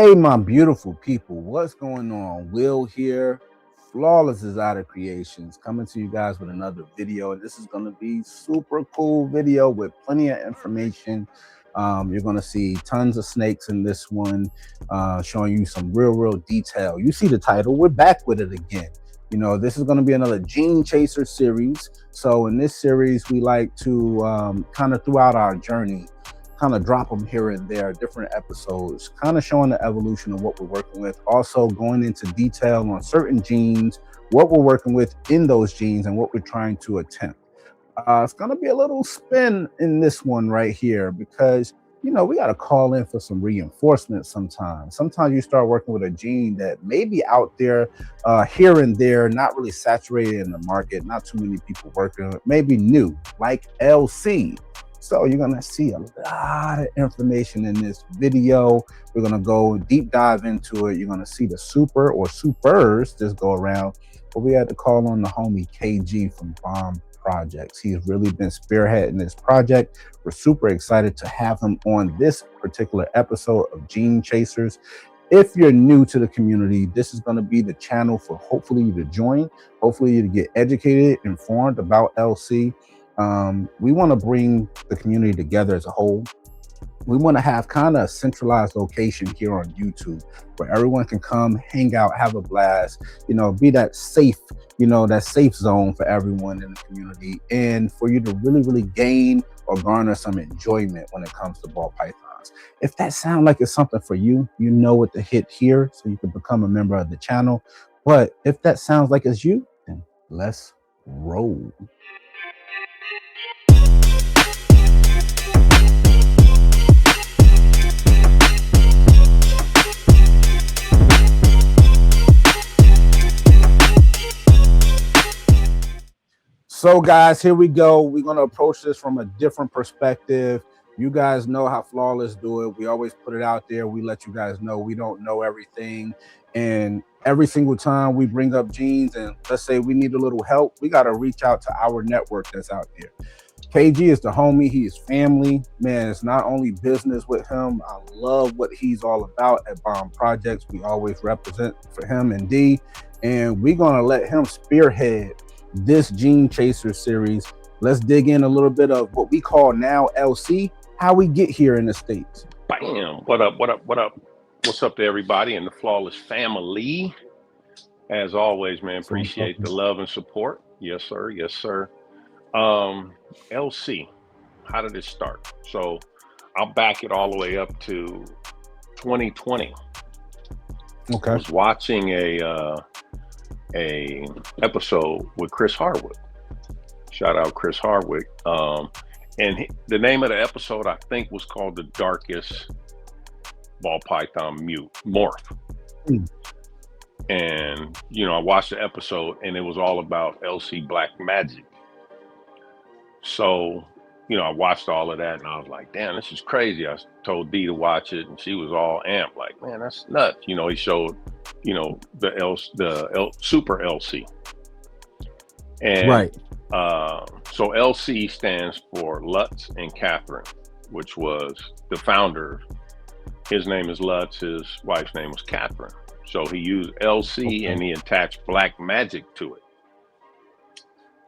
Hey, my beautiful people, what's going on? Will here, Flawless is out of creations, coming to you guys with another video. This is going to be super cool video with plenty of information. You're going to see tons of snakes in this one, showing you some real detail. You see the title, we're back with it again. You know, this is going to be another Gene Chaser series. So in this series, we like to kind of throughout our journey, kind of drop them here and there, different episodes, kind of showing the evolution of what we're working with, also going into detail on certain genes, what we're working with in those genes and what we're trying to attempt. It's going to be a little spin in this one right here because, you know, we got to call in for some reinforcement sometimes. Sometimes you start working with a gene that may be out there here and there, not really saturated in the market, not too many people working, maybe new, like LC. So you're going to see a lot of information in this video. We're going to go deep dive into it. You're going to see the super or supers this go around. But we had to call on the homie KG from Bomb Projects. He's really been spearheading this project. We're super excited to have him on this particular episode of Gene Chasers. If you're new to the community, this is going to be the channel for hopefully you to join, hopefully you to get educated, informed about LC. We want to bring the community together as a whole. We want to have kind of a centralized location here on YouTube where everyone can come, hang out, have a blast, you know, be that safe, you know, that safe zone for everyone in the community, and for you to really gain or garner some enjoyment when it comes to ball pythons. If that sounds like it's something for you, you know what to hit here so you can become a member of the channel. But if that sounds like it's you, then let's roll. So guys, here we go. We're going to approach this from a different perspective. You guys know how Flawless do it. We always put it out there. We let you guys know we don't know everything. And every single time we bring up genes and let's say we need a little help, we got to reach out to our network that's out there. KG is the homie. He is family. Man, it's not only business with him. I love what he's all about at Bomb Projects. We always represent for him and D. And we're going to let him spearhead this Gene Chaser series. Let's dig in a little bit of what we call now LC, how we get here in the States. Bam! What up? What's up to everybody in the Flawless family? As always, man, appreciate the love and support. Yes, sir. Yes, sir. LC, how did it start? So I'll back it all the way up to 2020. Okay. I was watching a episode with Chris Hardwick. Shout out Chris Hardwick. And the name of the episode, I think, was called The Darkest Ball Python Mute, Morph. And, you know, I watched the episode and it was all about LC Black Magic. So, you know, I watched all of that and I was like, damn, this is crazy. I told Dee to watch it and she was all amped, like, man, that's nuts. You know, he showed, you know, the Super LC. And right. So LC stands for Lutz and Catherine, which was the founder. His name is Lutz, his wife's name was Catherine. So he used LC and he attached black magic to it.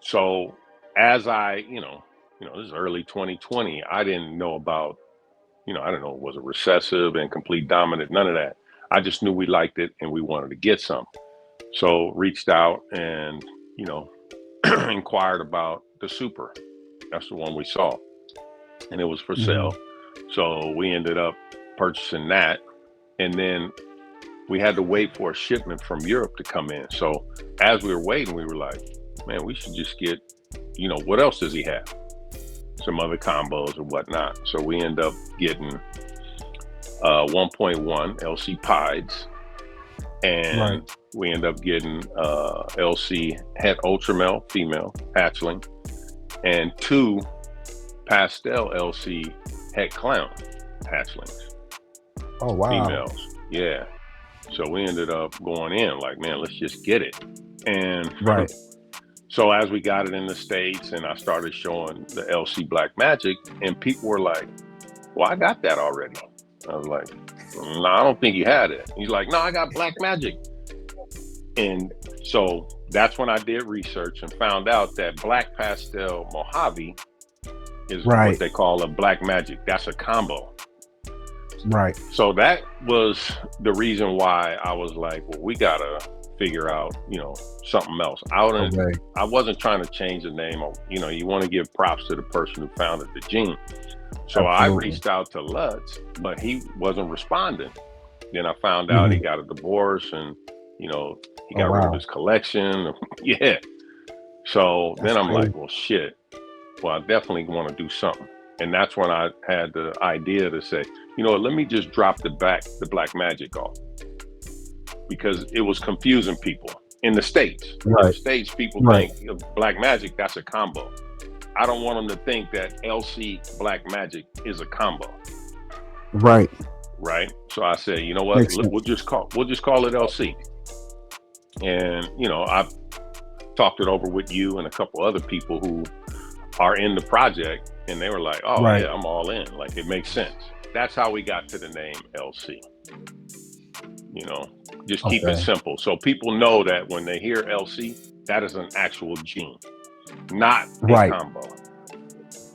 So as I, you know, this is early 2020. I didn't know about, you know, I don't know, was it recessive and complete dominant? None of that. I just knew we liked it and we wanted to get some. So reached out and, you know, inquired about the super. That's the one we saw. And it was for sale. So we ended up purchasing that. And then we had to wait for a shipment from Europe to come in. So as we were waiting, we were like, man, we should just get, you know, what else does he have? Some other combos or whatnot. So we end up getting 1.1 LC Pieds, and we end up getting LC Het Ultramel female hatchling and 2 pastel LC Het Clown hatchlings. Oh wow. Females. Yeah. So we ended up going in like, man, let's just get it. And so as we got it in the States and I started showing the LC Black Magic, and people were like, well, I got that already. I was like, No, I don't think you had it. He's like, no, I got black magic. And so that's when I did research and found out that black pastel Mojave is what they call a black magic. That's a combo. Right. So that was the reason why I was like, well, we gotta figure out, something else. I wasn't trying to change the name. You want to give props to the person who founded the gene. So I reached out to Lutz, but he wasn't responding. Then I found out he got a divorce, and he got rid of his collection. Yeah. So then I'm like, well, shit. Well, I definitely want to do something. And that's when I had the idea to say, let me just drop the black magic off, because it was confusing people in the States. Right. In the States, people think black magic, that's a combo. I don't want them to think that LC black magic is a combo. Right. Right. So I said, you know what? We'll just call it LC. And I've talked it over with you and a couple other people who are in the project, and they were like, oh yeah, I'm all in. Like, it makes sense. That's how we got to the name LC. Just keep it simple, so people know that when they hear LC, that is an actual gene, not a combo.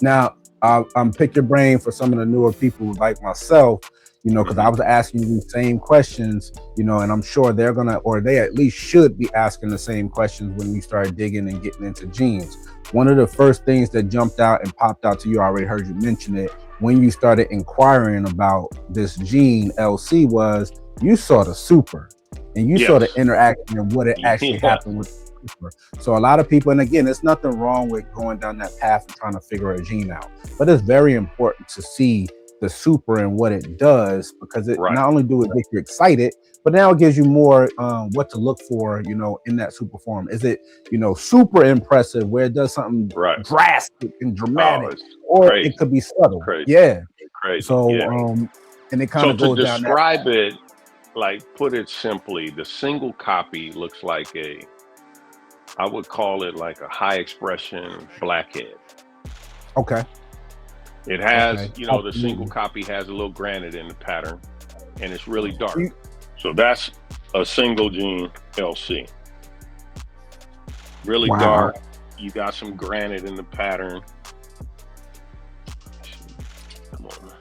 Now, I'm pick your brain for some of the newer people like myself, because I was asking you these same questions, and I'm sure they're gonna, or they at least should be asking the same questions when we start digging and getting into genes. One of the first things that jumped out and popped out to you, I already heard you mention it, when you started inquiring about this gene LC, was you saw the super, and you saw the interaction and what it actually happened with the super. So a lot of people, and again, there's nothing wrong with going down that path and trying to figure a gene out, but it's very important to see the super and what it does, because it not only do it make you excited, but now it gives you more what to look for, in that super form. Is it, super impressive where it does something drastic and dramatic, or crazy. It could be subtle. Crazy. Yeah. Crazy. So, and it kind of goes down. So to describe it, like, put it simply, the single copy looks like I would call it like a high expression blackhead. Okay. It has, the single copy has a little granite in the pattern, and it's really dark. So that's a single gene LC. Really dark. You got some granite in the pattern. Come on.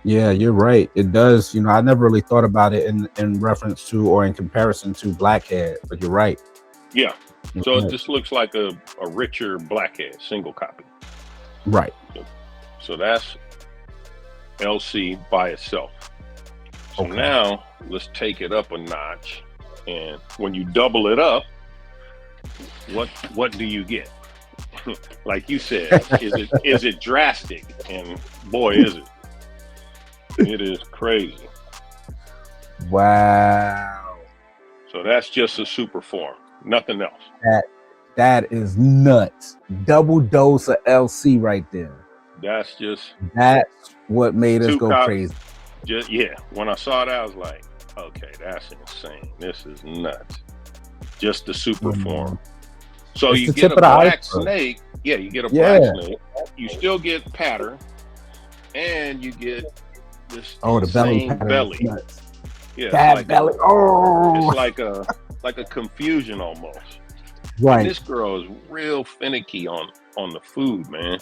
Yeah, you're right. It does. I never really thought about it in reference to or in comparison to blackhead, but you're right. Yeah. So it just looks like a richer blackhead, single copy. Right. So that's LC by itself. So now let's take it up a notch. And when you double it up, what do you get? Like you said, is it drastic? And boy, is it. It is crazy. Wow. So that's just a super form, nothing else. That is nuts. Double dose of LC right there. That's what made us go crazy. When I saw that, I was like, okay, that's insane. This is nuts. Just the super form. So it's you get a black snake. Yeah, you get a black snake. You still get pattern, and you get this the belly. Yeah, bad belly. It's like a confusion almost. Right. And this girl is real finicky on the food, man.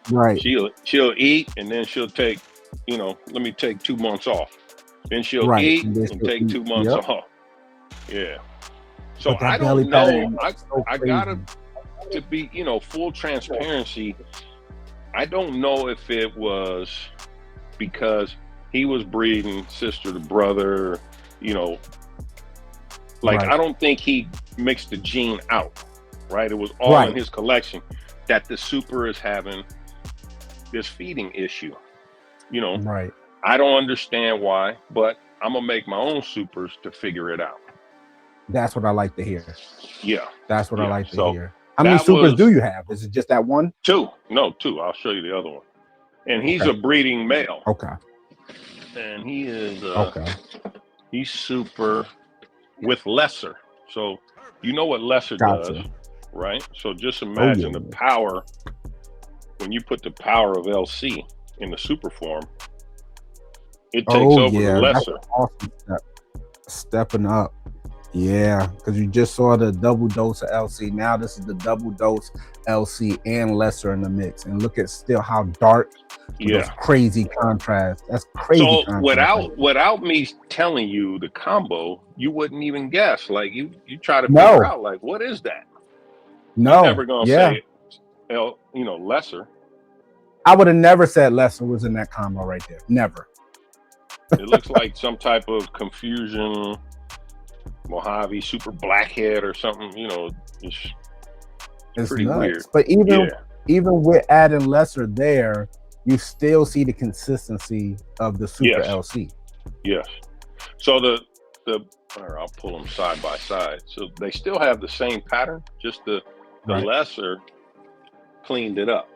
Right. She'll eat, and then she'll take, let me take 2 months off. Then she'll eat and take 2 months off. Yeah. So I don't know. I gotta, to be, full transparency, I don't know if it was because he was breeding sister to brother, I don't think he mixed the gene out, right? It was all in his collection that the super is having this feeding issue, Right. I don't understand why, but I'm gonna make my own supers to figure it out. That's what I like to hear. Yeah. That's what I like to hear. How many supers do you have? Is it just that one? 2. No, 2. I'll show you the other one. And he's a breeding male. Okay. And he is he's super with lesser. So you know what lesser does, right? So just imagine the power when you put the power of LC in the super form, it takes Oh over the yeah, that's lesser. an awesome step. Stepping up. Yeah, because you just saw the double dose of LC. Now this is the double dose LC and lesser in the mix. And look at still how dark with those crazy contrasts. That's crazy So contrast. without me telling you the combo, you wouldn't even guess. Like you try to No. figure out like what is that? No. You're never gonna say lesser. I would have never said lesser was in that combo right there. Never. It looks like some type of confusion, Mojave super blackhead or something. You know, it's pretty nuts. weird. But even with adding lesser there, you still see the consistency of the super LC. Yes. So I'll pull them side by side. So they still have the same pattern, just the lesser cleaned it up.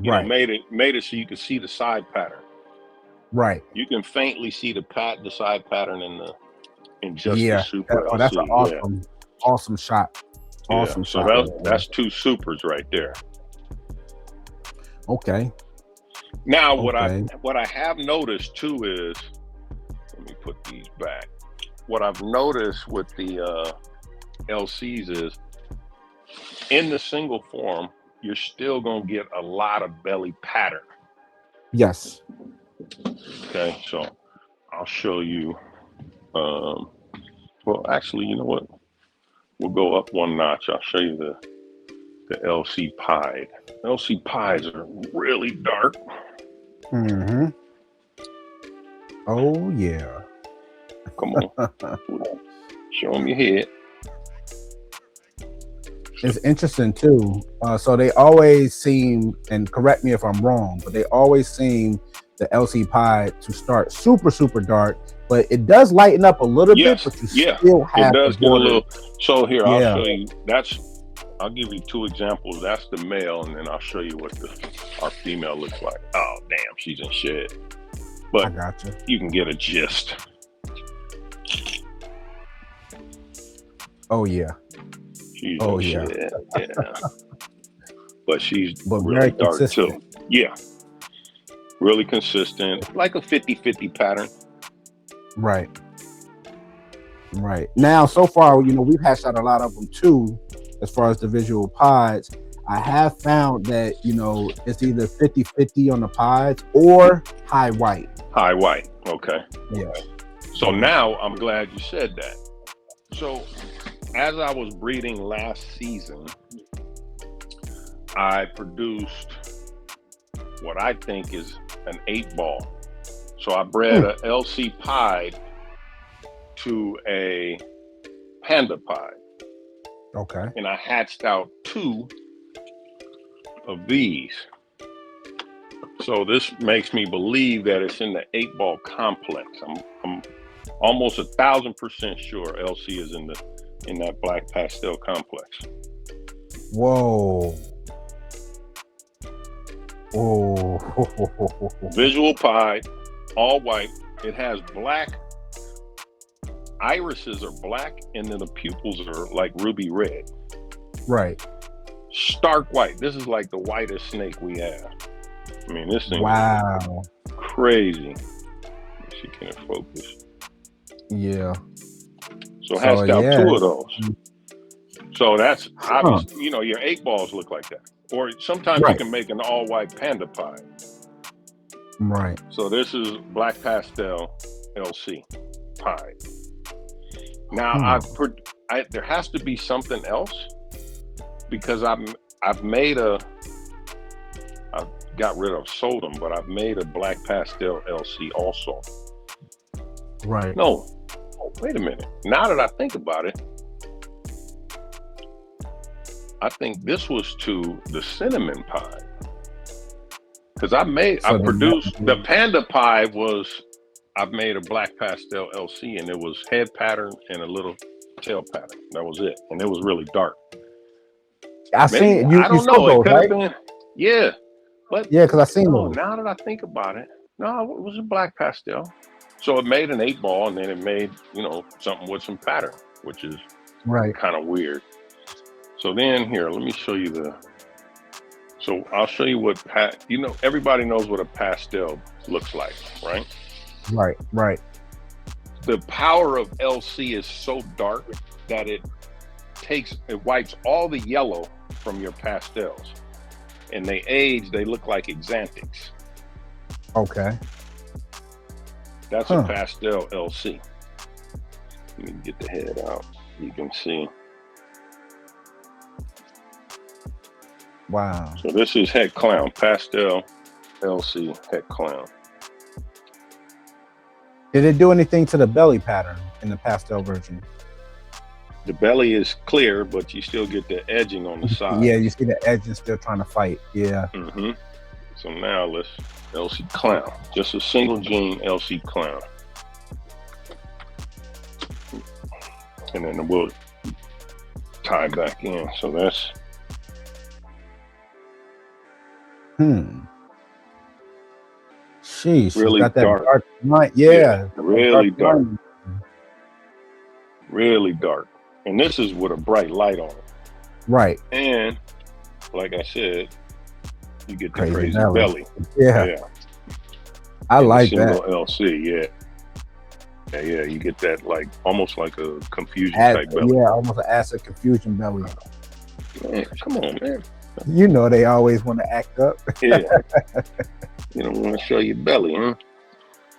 You know, made it so you can see the side pattern. Right. You can faintly see the side pattern in just the super LC. That's an awesome shot. Awesome shot. So that's two supers right there. Okay. Now what I have noticed too is, let me put these back. What I've noticed with the LCs is, in the single form, you're still gonna get a lot of belly pattern. Yes. Okay, so I'll show you. Well, actually, you know what? We'll go up one notch. I'll show you the LC pied. LC pies are really dark. Mm-hmm. Oh yeah. Come on. Show them your head. It's interesting too. So they always seem, and correct me if I'm wrong, but they always seem the LC pie to start super, super dark, but it does lighten up a little bit, but you still have it does get a little. So here, I'll show you. I'll give you two examples. That's the male, and then I'll show you what our female looks like. Oh, damn, she's in shed. But I gotcha. You can get a gist. Oh yeah. She's in shed. Yeah. But she's really dark too. Yeah. Really consistent, like a 50-50 pattern. Right. Now, so far, we've hashed out a lot of them too, as far as the visual pods. I have found that, it's either 50-50 on the pods or high white. High white. Okay. Yeah. So now I'm glad you said that. So as I was breeding last season, I produced what I think is an 8-ball. So I bred a LC pied to a panda pied. Okay. And I hatched out 2 of these. So this makes me believe that it's in the 8-ball complex. I'm almost 1,000% sure LC is in that black pastel complex. Whoa. Oh. Visual pied, all white. It has black. Irises are black, and then the pupils are like ruby red. Right. Stark white. This is like the whitest snake we have. I mean, this thing is crazy. Let's see, can it focus? Yeah. So hatched out 2 of those. So that's obvious. Your 8-balls look like that. Or sometimes you can make an all-white panda pie. Right. So this is black pastel LC pie. Now there has to be something else, because I've got rid of sold them, but I've made a black pastel LC also. Right. No, wait a minute. Now that I think about it, I think this was to the cinnamon pie, because I produced the panda pie I've made a black pastel LC, and it was head pattern and a little tail pattern. That was it, and it was really dark. I seen you. I don't know. It could have been, but because I seen those. Now that I think about it, no, it was a black pastel. So it made an 8-ball, and then it made something with some pattern, which is kind of weird. So then here, let me show you So I'll show you what everybody knows what a pastel looks like, right? Right, right. The power of LC is so dark that it wipes all the yellow from your pastels, and they look like xanthics. Okay. That's a pastel LC. Let me get the head out. You can see. Wow. So this is het clown, pastel LC het clown. Did it do anything to the belly pattern in the pastel version? The belly is clear, but you still get the edging on the side. Yeah, you see the edging still trying to fight. Yeah. Mm-hmm. So now let's LC clown. Just a single gene LC clown. And then we'll tie back in. So that's Sheesh, really got that dark line. Yeah, really dark. Really dark. And this is with a bright light on it. Right. And like I said, you get the Crazy crazy belly. belly. Yeah. I like that. LC, yeah. Yeah, you get that like almost like a confusion type belly. Yeah, almost an acid confusion belly. Man, come on, man. You know they always want to act up. Yeah. You don't want to show your belly, huh?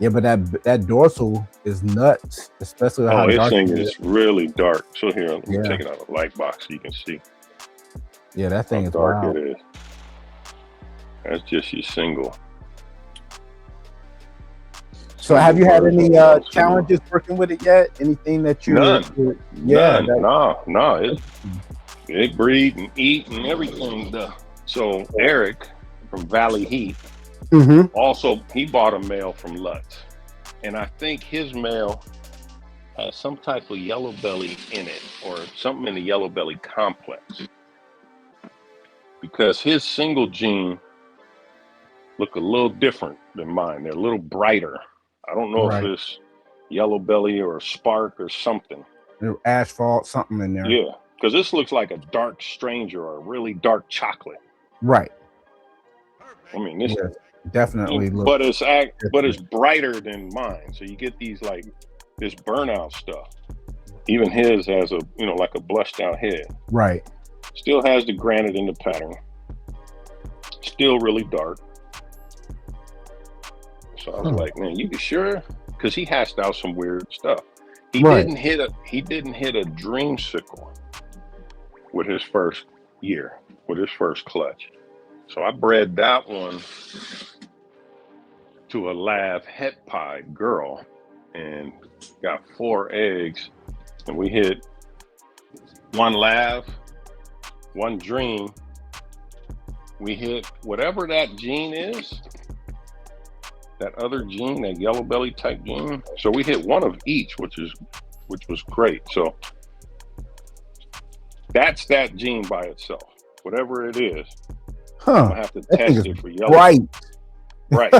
Yeah, but that dorsal is nuts, especially how this dark thing it is really dark. So here, let me Yeah. take it out of the light box so you can see Yeah, that thing how is dark wild. it is. That's just your single. So have you had any version. challenges working with it yet? Anything that you None. Yeah, No. It breed and eat and everything. So Eric from Valley Heat also, he bought a male from Lutz, and I think his male has some type of yellow belly in it or something in the yellow belly complex, because his single gene look a little different than mine. They're a little brighter. I don't know if it's yellow belly or a spark or something. Asphalt, something in there. Yeah, because this looks like a dark stranger or a really dark chocolate. Right. I mean, this definitely looks but it's brighter than mine. So you get these like this burnout stuff. Even his has a like a blushed out head. Right. Still has the granite in the pattern. Still really dark. So I was like, man, you sure? Because he hashed out some weird stuff. He didn't hit a dreamsicle with his first year, with his first clutch. So I bred that one to a lab het pied girl and got 4 eggs, and we hit 1 lab, 1 dream. We hit whatever that gene is, that other gene, that yellow belly type gene. So we hit 1 of each, which was great. So that's that gene by itself, whatever it is. I'm gonna have to test it for yellow. Right.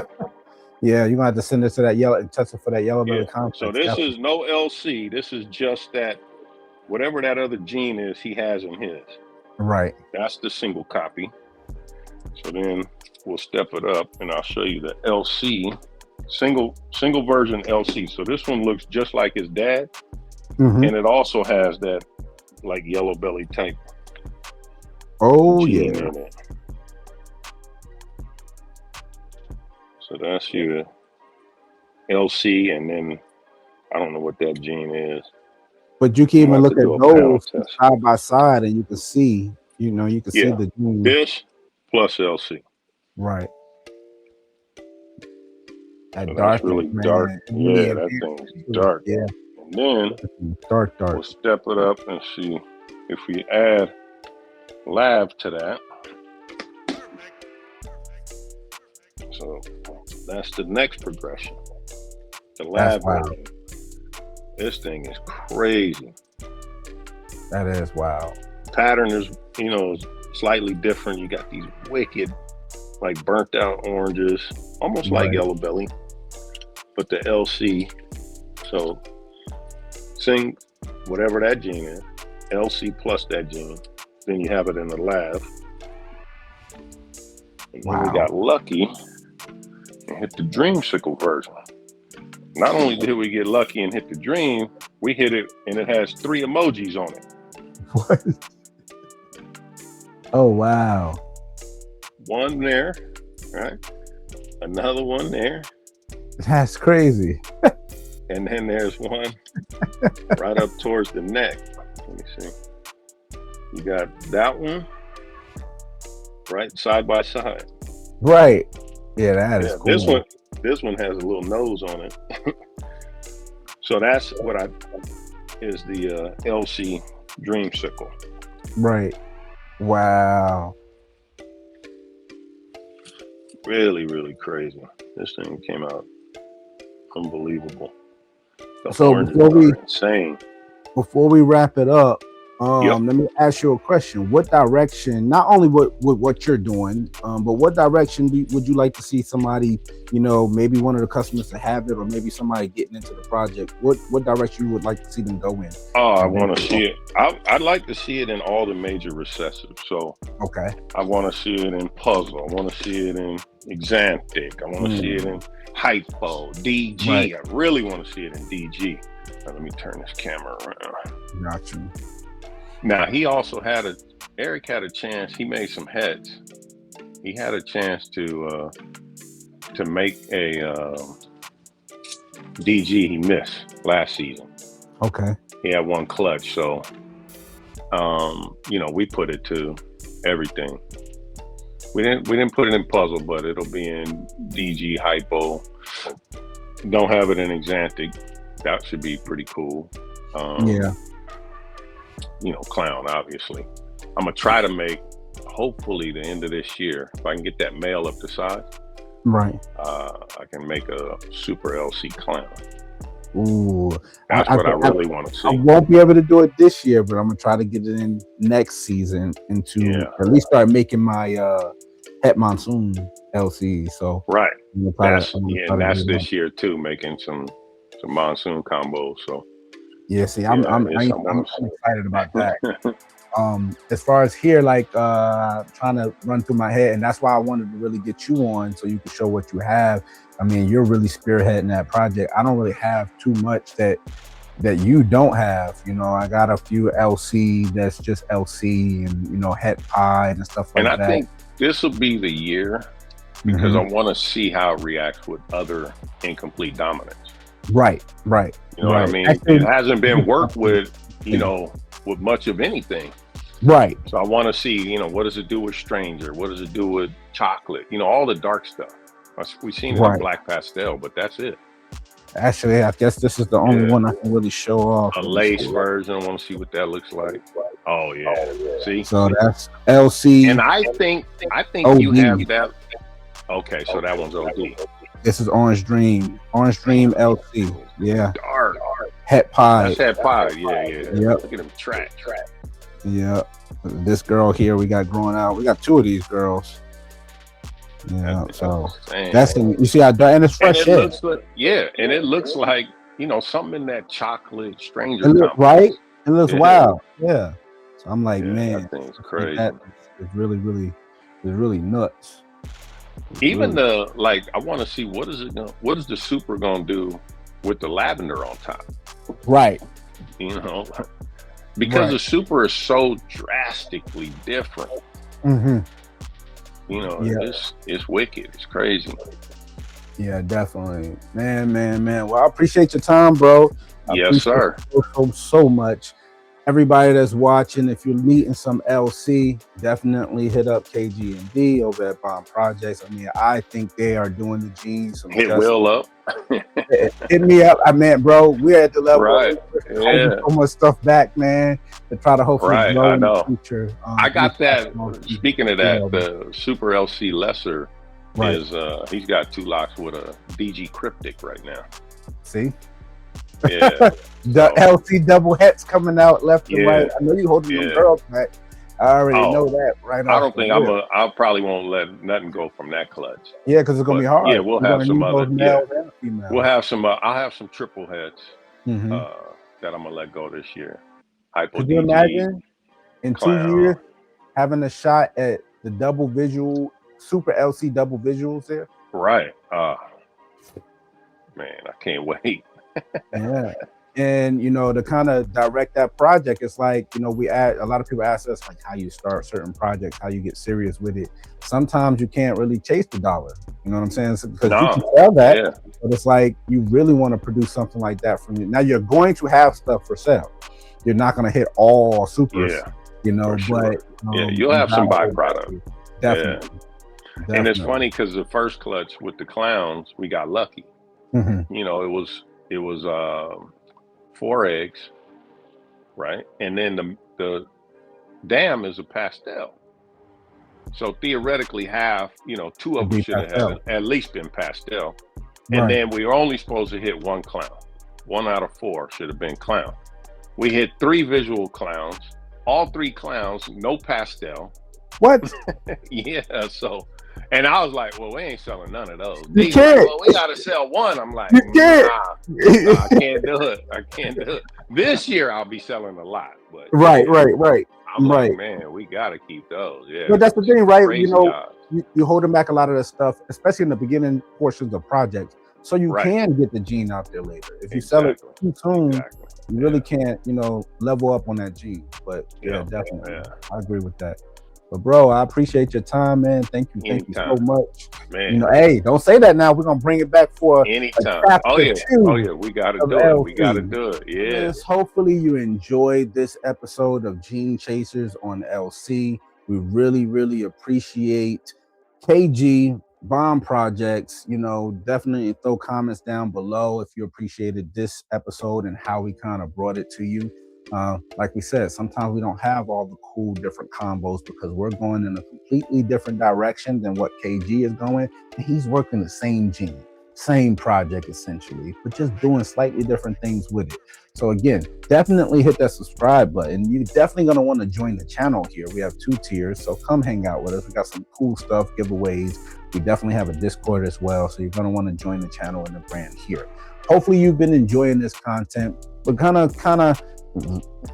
Yeah, you're gonna have to send it to that yellow and test it for that yellow belly complex. So this is no LC. This is just that whatever that other gene is, he has in his. Right. That's the single copy. So then we'll step it up and I'll show you the LC, single version LC. So this one looks just like his dad, and it also has that like yellow belly type. Oh gene yeah. in it. So that's your LC, and then I don't know what that gene is. But you can even look at those side by side, and you can see, you can see the gene. This plus LC. Right. That So dark, that's really dark. Yeah, that thing's dark. Yeah. And then dark. We'll step it up and see if we add lab to that. So that's the next progression. The lab version. This thing is crazy. That is wild. Pattern is, slightly different. You got these wicked, like burnt out oranges, almost like yellow belly, but the LC. So sing whatever that gene is, LC plus that gene. Then you have it in the lab. And then we Wow. got lucky and hit the dreamsicle version. Not only did we get lucky and hit the dream, we hit it and it has 3 emojis on it. What? Oh wow. One there, right? Another one there. That's crazy. And then there's one right up towards the neck. Let me see. You got that one right side by side. Right. Yeah, that is cool. This one has a little nose on it. So that's what is the LC dreamsicle. Right. Wow. Really, really crazy. This thing came out unbelievable. The So oranges are insane. Before we wrap it up, Yep. let me ask you a question. What direction, not only what you're doing, but what direction would you like to see somebody, maybe one of the customers to have it, or maybe somebody getting into the project? What direction you would like to see them go in? Oh, I want to see it. I'd like to see it in all the major recessives. So okay, I want to see it in puzzle. I want to see it in exantic. I want to see it in hypo, DG. Right. I really want to see it in DG. Now, let me turn this camera around. Got you. Now he also Eric had a chance. He made some heads. He had a chance to make a DG. He missed last season. Okay. He had one clutch, so we put it to everything. We didn't put it in puzzle, but it'll be in DG hypo. Don't have it in exantic. That should be pretty cool. Yeah. Clown, obviously. I'm gonna try to make, hopefully, the end of this year, if I can get that male up to size. Right. I can make a super LC clown. Ooh, that's what I really want to see. I won't be able to do it this year, but I'm gonna try to get it in next season at least start making my Het Monsoon LC. So right, that's this year too, making some monsoon combos. So yeah, see, I'm excited about that. As far as here, like trying to run through my head, and that's why I wanted to really get you on so you can show what you have. I mean, you're really spearheading that project. I don't really have too much that you don't have. I got a few LC that's just LC and het pie and stuff like that. And I think this will be the year because I want to see how it reacts with other incomplete dominants. Right. You know what I mean? Actually, it hasn't been worked with, with much of anything. Right. So I want to see, what does it do with Stranger? What does it do with Chocolate? All the dark stuff. We've seen it in Black Pastel, but that's it. Actually, I guess this is the only one I can really show off. A lace version. I want to see what that looks like. Oh yeah. See? So that's LC. And I think OD. You have that. Okay, so that one's OD. This is Orange Dream LC. Yeah. Dark. Het pie. That's Het pie. Yeah. Yep. Look at them track. Yeah. This girl here we got growing out. We got 2 of these girls. Yeah. So that's you see how dark, and it's fresh. And it looks like something in that chocolate Stranger. Right. It looks wild. Yeah. So I'm like, man, that thing's crazy. That is really nuts. Even I want to see what is the super gonna do with the lavender on top. Right. Because the super is so drastically different. It's wicked. It's crazy. Yeah, definitely. Man. Well, I appreciate your time, bro. Yes, sir. So much. Everybody that's watching, if you're needing some LC, definitely hit up KG&D over at Bomb Projects. I mean, I think they are doing the jeans. Hit Will up. Hit me up. I mean, bro, we're at the level. Right. Yeah. So much stuff back, man, to try to hopefully grow in the future. I got that. Speaking of that, the Super LC Lesser is he's got 2 locks with a DG Cryptic right now. See? Yeah. The LC double hets coming out left and right. I know you holding them girls back. I already know that right now. I don't think I probably won't let nothing go from that clutch. Yeah, because it's gonna be hard. Yeah, we'll have some other. We'll have some. I'll have some triple heads that I'm gonna let go this year. Could you imagine in 2 years having a shot at the double visual super LC double visuals there? Right. Man, I can't wait. Yeah. And you know, to kind of direct that project, it's like, you know, a lot of people ask us like how you start certain projects, how you get serious with it. Sometimes you can't really chase the dollar, you know what I'm saying? Because you can sell that, Yeah. but it's like you really want to produce something like that from you. Now you're going to have stuff for sale. You're not going to hit all supers, Yeah, you know, sure. but Yeah, you'll have some byproduct. Definitely. Yeah. And it's funny because the first clutch with the clowns, we got lucky. Mm-hmm. You know, it was 4 eggs, right? And then the dam is a pastel. So theoretically, half, you know, 2 of them should have had at least been pastel. And then we were only supposed to hit 1 clown. 1 out of 4 should have been clown. We hit 3 visual clowns, all 3 clowns, no pastel. What? Yeah, so, and I was like, well, we ain't selling none of those. You can't. Like, well, we got to sell 1. I'm like, you can't. Nah, I can't do it. I can't do it. This year I'll be selling a lot. But right. I'm like, man, we got to keep those. Yeah. But that's the thing, right? You know, odds. you holding back a lot of that stuff, especially in the beginning portions of projects, so you can get the gene out there later. If you sell it too soon, you really can't, you know, level up on that gene. But yeah, definitely. Yeah. I agree with that. But bro, I appreciate your time, man. Thank you so much. Man. You know, hey, don't say that now. We're gonna bring it back for anytime. Oh yeah, we gotta do it. We gotta do it. Yeah. Yes, hopefully you enjoyed this episode of Gene Chasers on LC. We really, really appreciate KG Bomb Projects. You know, definitely throw comments down below if you appreciated this episode and how we kind of brought it to you. Like we said, sometimes we don't have all the cool different combos because we're going in a completely different direction than what KG is going, and he's working the same gene, same project essentially, but just doing slightly different things with it. So again, definitely hit that subscribe button. You're definitely going to want to join the channel here. We have 2 tiers, so come hang out with us. We got some cool stuff, giveaways. We definitely have a Discord as well, so you're going to want to join the channel and the brand here. Hopefully you've been enjoying this content. We're kind of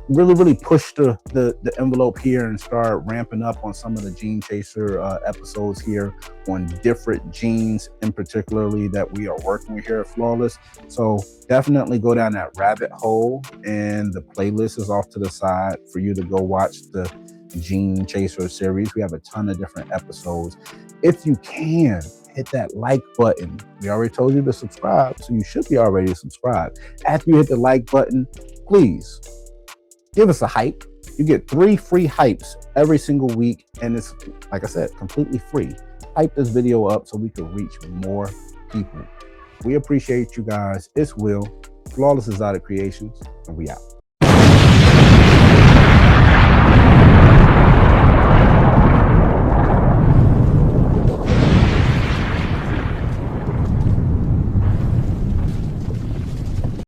really push the envelope here and start ramping up on some of the Gene Chaser episodes here on different genes in particularly that we are working with here at Flawless. So definitely go down that rabbit hole, and the playlist is off to the side for you to go watch the Gene Chaser series. We have a ton of different episodes. If you can, hit that like button. We already told you to subscribe, so you should be already subscribed. After you hit the like button, please give us a hype. You get 3 free hypes every single week, and it's, like I said, completely free. Hype this video up so we can reach more people. We appreciate you guys. It's Will. Flawless is out of creations, and we out.